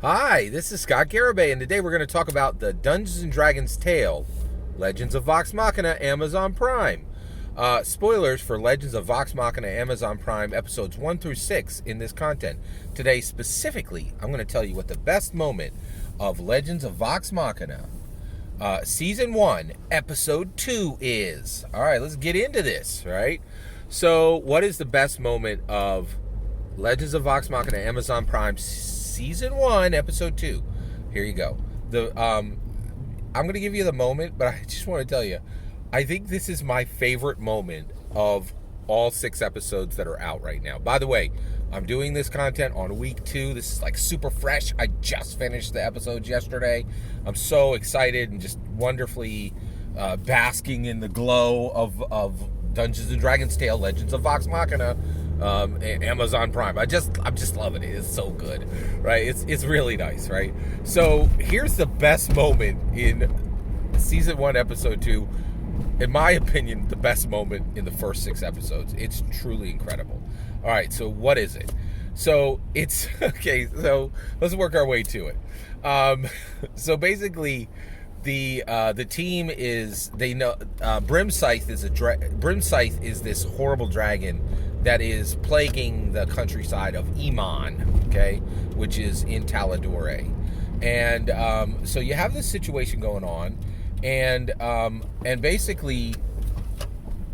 Hi, this is Scott Garibay, and today we're going to talk about the Dungeons & Dragons tale, Legends of Vox Machina, Amazon Prime. Spoilers for Legends of Vox Machina, Amazon Prime, episodes 1 through 6 in this content. Today, specifically, I'm going to tell you what the best moment of Legends of Vox Machina, Season 1, Episode 2 is. All right, let's get into this, right? So, what is the best moment of Legends of Vox Machina, Amazon Prime, Season 1, Episode 2. Here you go. I'm going to give you the moment, but I just want to tell you, I think this is my favorite moment of all 6 episodes that are out right now. By the way, I'm doing this content on week 2. This is like super fresh. I just finished the episodes yesterday. I'm so excited and just wonderfully basking in the glow of Dungeons & Dragons tale, Legends of Vox Machina, Amazon Prime. I'm just loving it. It's so good, right? It's really nice, right? So here's the best moment in Season 1, Episode 2. In my opinion, the best moment in the first 6 episodes. It's truly incredible. All right, so what is it? So it's okay. So let's work our way to it. So basically, the team is, they know Brimscythe is this horrible dragon that is plaguing the countryside of Iman, okay, which is in Taladore. And so you have this situation going on, and basically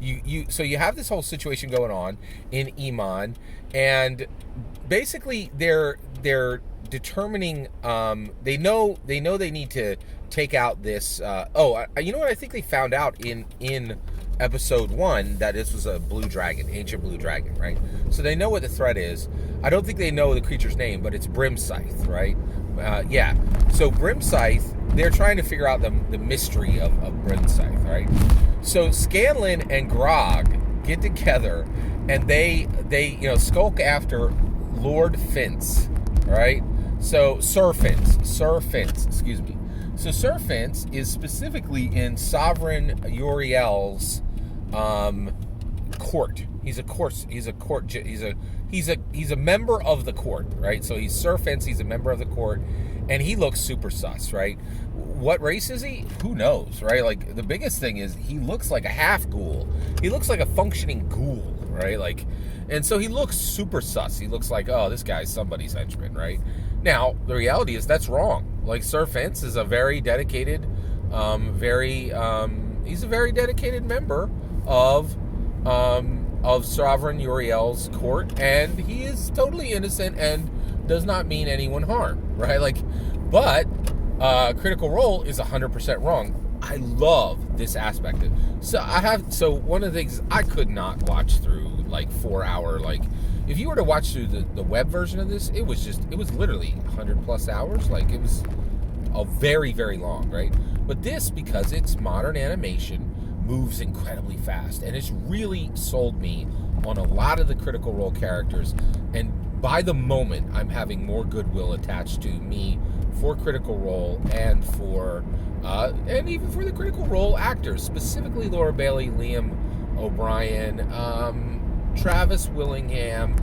you have this whole situation going on in Iman, and basically they're determining, they know they need to take out this you know what, I think they found out in episode 1 that this was a blue dragon, ancient blue dragon, right? So they know what the threat is. I don't think they know the creature's name, but it's Brimscythe, right? Yeah. So Brimscythe, they're trying to figure out the mystery of Brimscythe, right? So Scanlan and Grog get together, and they skulk after Lord Fence, right? So Sir Fence, excuse me. So Sir Fence is specifically in Sovereign Uriel's court. He's a member of the court, right? So he's Sir Fence, he's a member of the court, and he looks super sus, right? What race is he? Who knows, right? Like, the biggest thing is he looks like a half ghoul. He looks like a functioning ghoul, right? Like, and so he looks super sus. He looks like, oh, this guy's somebody's henchman, right? Now, the reality is that's wrong. Like, Sir Fence is a very dedicated, he's a very dedicated member of Sovereign Uriel's court, and he is totally innocent and does not mean anyone harm, right? Like, but Critical Role is 100% wrong. I love this aspect of it. So one of the things, I could not watch through like 4-hour, like, if you were to watch through the web version of this, it was literally 100 plus hours. Like, it was a very, very long, right? But this, because it's modern animation, moves incredibly fast, and it's really sold me on a lot of the Critical Role characters, and by the moment, I'm having more goodwill attached to me for Critical Role and for and even for the Critical Role actors, specifically Laura Bailey, Liam O'Brien, Travis Willingham,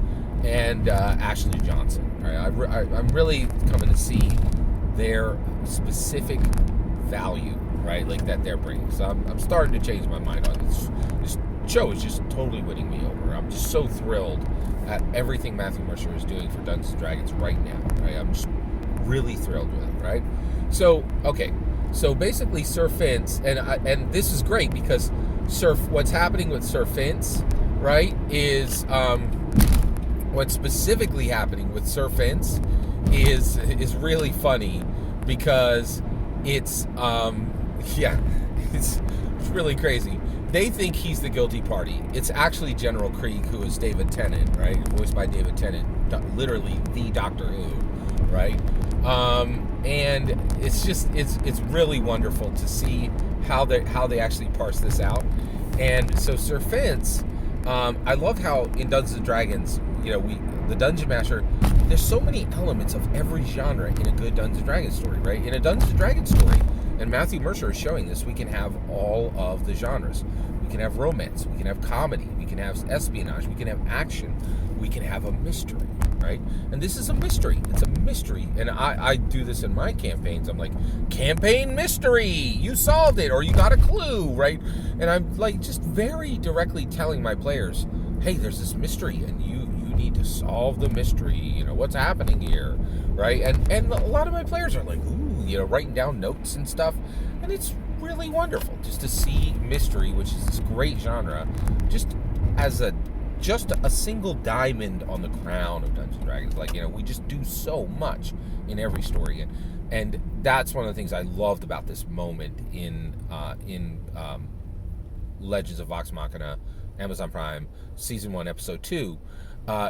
and Ashley Johnson. Right? I'm really coming to see their specific value, right, like that they're bringing. So I'm starting to change my mind on this. This show is just totally winning me over. I'm just so thrilled at everything Matthew Mercer is doing for Dungeons & Dragons right now, right? I'm just really thrilled with it, right? So, okay. So basically Sir Fence, and this is great because what's happening with Sir Fence, right, is what's specifically happening with Sir Fence is really funny, because it's it's really crazy. They think he's the guilty party. It's actually General Krieg, who is David Tennant, right? Voiced by David Tennant, literally the Doctor Who, right? And it's really wonderful to see how they actually parse this out. And so Sir Fence, I love how in Dungeons and Dragons, the Dungeon Master, there's so many elements of every genre in a good Dungeons and Dragons story, right? In a Dungeons and Dragons story, and Matthew Mercer is showing this, we can have all of the genres. We can have romance, we can have comedy, we can have espionage, we can have action, we can have a mystery, right? And this is a mystery. It's a mystery. And I do this in my campaigns. I'm like, campaign mystery. You solved it, or you got a clue, right? And I'm like just very directly telling my players, hey, there's this mystery, and you need to solve the mystery. You know, what's happening here, right? And a lot of my players are like, ooh, you know, writing down notes and stuff. And it's really wonderful just to see mystery, which is this great genre, just as a single diamond on the crown of Dungeons & Dragons. Like, you know, we just do so much in every story, and that's one of the things I loved about this moment in Legends of Vox Machina, Amazon Prime, Season 1, Episode 2,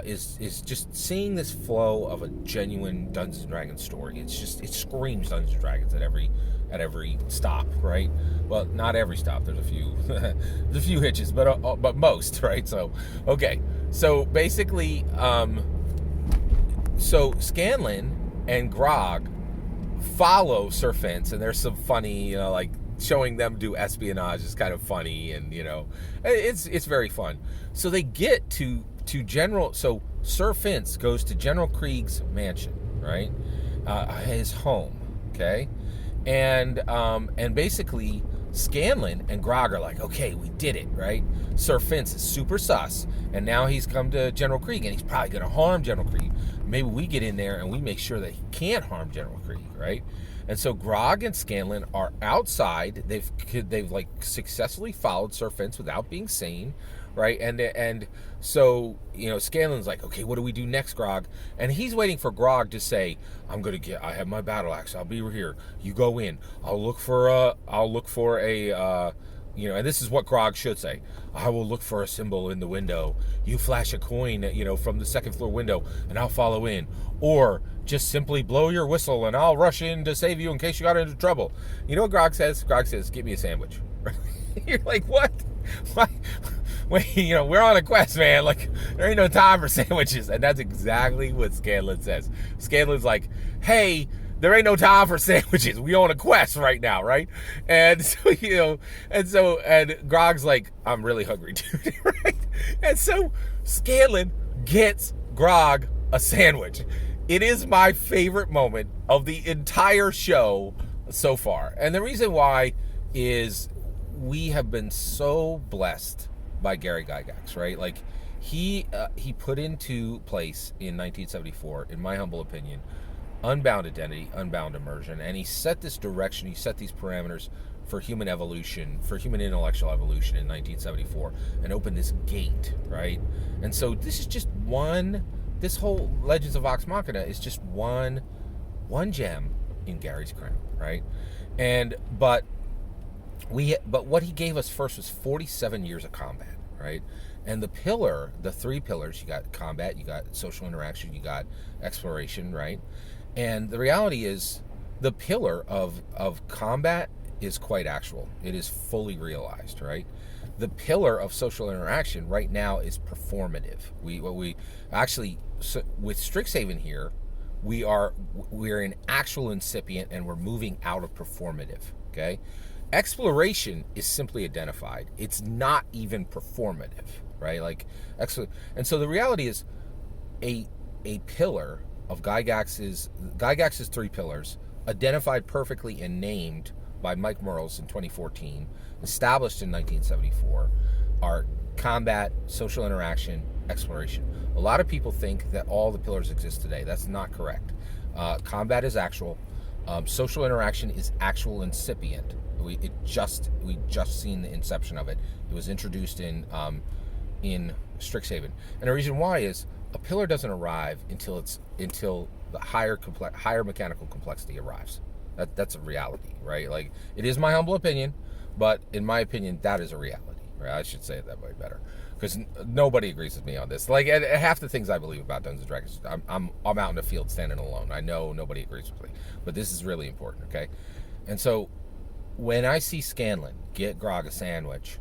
is just seeing this flow of a genuine Dungeons & Dragons story. It screams Dungeons & Dragons at every stop, right? Well, not every stop. There's a few there's a few hitches, but most, right? So, okay. So basically, so Scanlan and Grog follow Sir Fence, and there's some funny, you know, like showing them do espionage is kind of funny, and you know, it's very fun. So they get to General. So Sir Fence goes to General Krieg's mansion, right? His home, okay. And basically Scanlan and Grog are like, okay, we did it, right? Sir Fence is super sus, and now he's come to General Krieg, and he's probably going to harm General Krieg. Maybe we get in there and we make sure that he can't harm General Krieg, right? And so Grog and Scanlan are outside. They've like successfully followed Sir Fence without being seen, right? And so, you know, Scanlan's like, okay, what do we do next, Grog? And he's waiting for Grog to say, I have my battle axe. I'll be here. You go in. I'll look for a you know, and this is what Grog should say. I will look for a symbol in the window. You flash a coin, you know, from the second floor window, and I'll follow in. Or just simply blow your whistle, and I'll rush in to save you in case you got into trouble. You know what Grog says? Grog says, "Give me a sandwich." You're like, what? Why? Wait, you know, we're on a quest, man. Like, there ain't no time for sandwiches. And that's exactly what Scanlan says. Scanlan's like, hey, there ain't no time for sandwiches. We on a quest right now, right? And so, you know, and Grog's like, I'm really hungry, dude, right? And so Scanlan gets Grog a sandwich. It is my favorite moment of the entire show so far. And the reason why is we have been so blessed by Gary Gygax, right? Like, he put into place in 1974, in my humble opinion, Unbound identity, unbound immersion, and he set this direction, he set these parameters for human evolution, for human intellectual evolution in 1974, and opened this gate, right? And so this is just this whole Legends of Vox Machina is just one gem in Gary's crown, right? But what he gave us first was 47 years of combat, right? And the three pillars, you got combat, you got social interaction, you got exploration, right? And the reality is the pillar of combat is quite actual. It is fully realized, right? The pillar of social interaction right now is performative. We actually, with Strixhaven here, we're in actual incipient, and we're moving out of performative, okay? Exploration is simply identified. It's not even performative, right? Like, and so the reality is a pillar of Gygax's three pillars, identified perfectly and named by Mike Mearls in 2014, established in 1974, are combat, social interaction, exploration. A lot of people think that all the pillars exist today. That's not correct. Combat is actual. Social interaction is actual incipient. We just seen the inception of it. It was introduced in Strixhaven, and the reason why is a pillar doesn't arrive until the higher mechanical complexity arrives. That's a reality, right? Like, it is my humble opinion, but in my opinion, that is a reality, right? I should say it that way better, because nobody agrees with me on this. Like, half the things I believe about Dungeons & Dragons, I'm out in the field standing alone. I know nobody agrees with me, but this is really important, okay? And so when I see Scanlan get Grog a sandwich,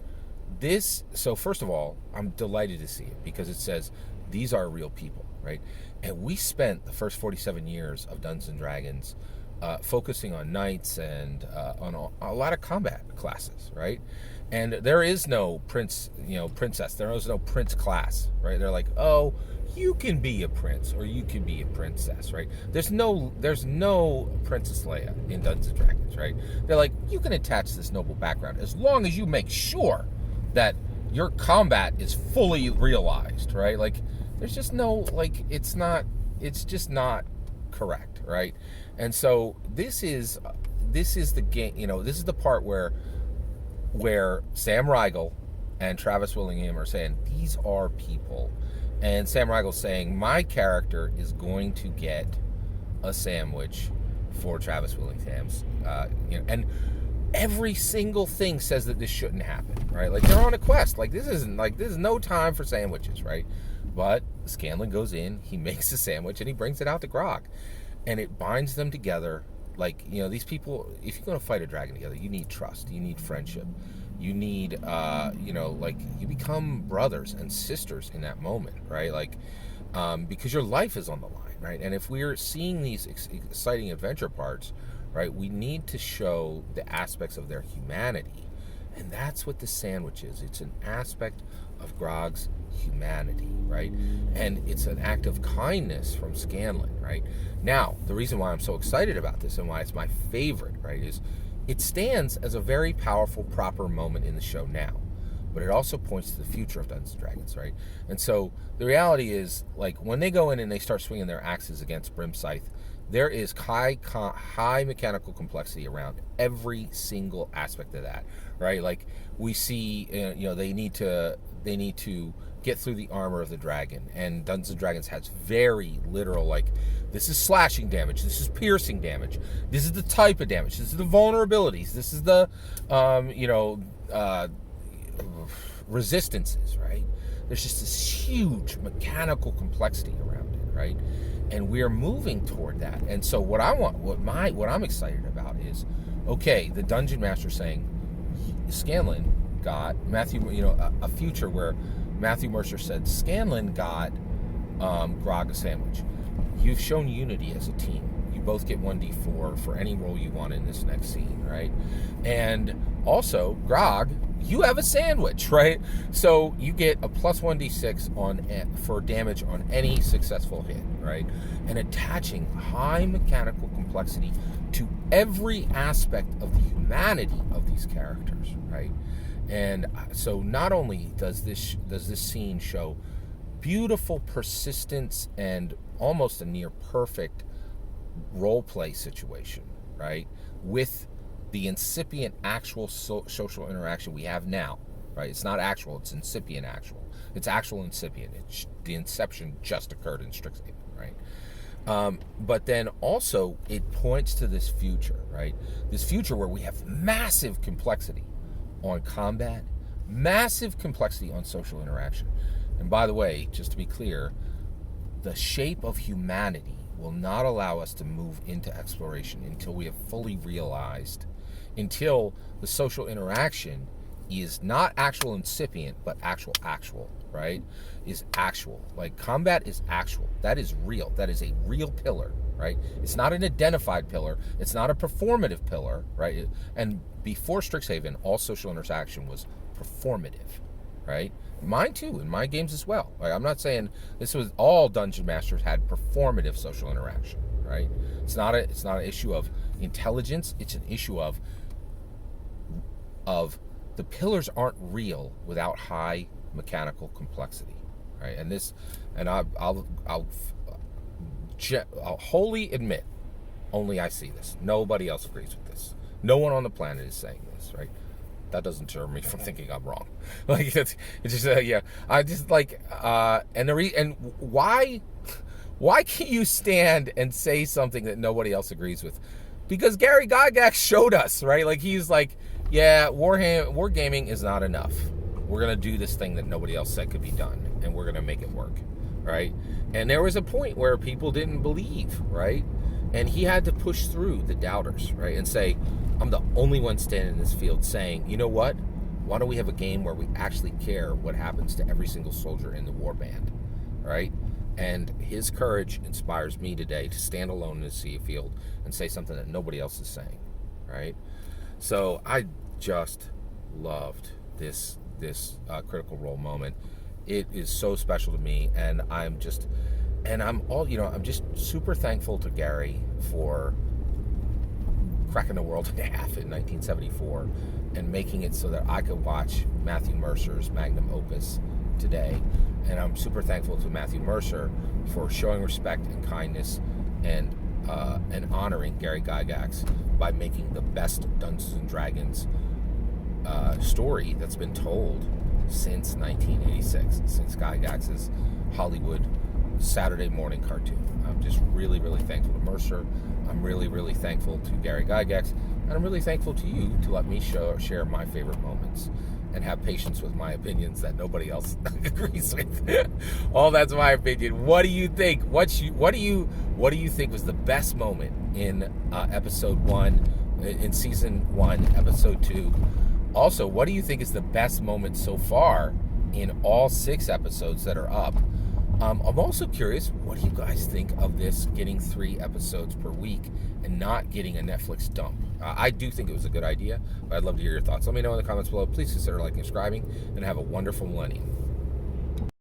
so first of all, I'm delighted to see it, because it says these are real people, right? And we spent the first 47 years of Dungeons & Dragons focusing on knights and on a lot of combat classes, right? And there is no princess. There is no prince class, right? They're like, oh, you can be a prince or you can be a princess, right? There's no Princess Leia in Dungeons and Dragons, right? They're like, you can attach this noble background as long as you make sure that your combat is fully realized, right? Like, there's just no, like, it's just not correct, right? And so this is the game, this is the part where Sam Riegel and Travis Willingham are saying, these are people. And Sam Riegel's saying, my character is going to get a sandwich for Travis Willingham's, and every single thing says that this shouldn't happen, right? Like, they're on a quest. Like, this is no time for sandwiches, right? But Scanlan goes in, he makes a sandwich, and he brings it out to Grog. And it binds them together. Like, these people, if you're going to fight a dragon together, you need trust, you need friendship. You need, you become brothers and sisters in that moment, right? Like, because your life is on the line, right? And if we're seeing these exciting adventure parts, right, we need to show the aspects of their humanity. And that's what the sandwich is. It's an aspect of Grog's humanity, right? And it's an act of kindness from Scanlan, right? Now, the reason why I'm so excited about this and why it's my favorite, right, is it stands as a very powerful, proper moment in the show now, but it also points to the future of Dungeons & Dragons, right? And so the reality is, like, when they go in and they start swinging their axes against Brim Scythe, there is high mechanical complexity around every single aspect of that, right? Like, we see, they need to get through the armor of the dragon, and Dungeons & Dragons has very literal, like, this is slashing damage, this is piercing damage, this is the type of damage, this is the vulnerabilities, this is the resistances, right? There's just this huge mechanical complexity around it, right? And we're moving toward that. And so what I'm excited about is, okay, the dungeon master saying, Scanlan got Matthew, a future where Matthew Mercer said, Scanlan got Grog a sandwich. You've shown unity as a team. You both get 1d4 for any role you want in this next scene, right? And also, Grog, you have a sandwich, right? So you get a plus 1d6 for damage on any successful hit, right? And attaching high mechanical complexity to every aspect of the humanity of these characters, right? And so not only does this scene show beautiful persistence and almost a near perfect role play situation, right, with the incipient actual social interaction we have now, right? It's not actual, it's incipient actual. It's actual incipient. The inception just occurred in Strixhaven, right? But then also it points to this future, right? This future where we have massive complexity on combat, massive complexity on social interaction. And by the way, just to be clear, the shape of humanity will not allow us to move into exploration until we have fully realized, until the social interaction is not actual incipient, but actual, right? Is actual. Like, combat is actual. That is real. That is a real pillar, right? It's not an identified pillar. It's not a performative pillar, right? And before Strixhaven, all social interaction was performative, right? Mine too, in my games as well. Like, I'm not saying this was all dungeon masters had performative social interaction, right? It's not an issue of intelligence. It's an issue of the pillars aren't real without high mechanical complexity, right? And I'll wholly admit, only I see this. Nobody else agrees with this. No one on the planet is saying this, right? That doesn't deter me from thinking I'm wrong. Like, it's just yeah. I just like and why can't you stand and say something that nobody else agrees with? Because Gary Gygax showed us, right? Like, he's like, yeah, wargaming is not enough. We're gonna do this thing that nobody else said could be done, and we're gonna make it work, right? And there was a point where people didn't believe, right? And he had to push through the doubters, right? And say, I'm the only one standing in this field saying, you know what? Why don't we have a game where we actually care what happens to every single soldier in the warband, right? And his courage inspires me today to stand alone in the sea field and say something that nobody else is saying, right? So I just loved this critical role moment. It is so special to me, and I'm just super thankful to Gary for cracking the world in half in 1974 and making it so that I could watch Matthew Mercer's magnum opus today. And I'm super thankful to Matthew Mercer for showing respect and kindness and honoring Gary Gygax by making the best Dungeons and Dragons story that's been told since 1986, since Gygax's Hollywood Saturday morning cartoon. I'm just really, really thankful to Mercer. I'm really, really thankful to Gary Gygax, and I'm really thankful to you to let me share my favorite moments and have patience with my opinions that nobody else agrees with. All that's my opinion. What do you think? What do you think was the best moment in episode 1, in season 1, episode 2? Also, what do you think is the best moment so far in all 6 episodes that are up? I'm also curious, what do you guys think of this getting 3 episodes per week and not getting a Netflix dump? I do think it was a good idea, but I'd love to hear your thoughts. Let me know in the comments below. Please consider liking and subscribing, and have a wonderful millennium.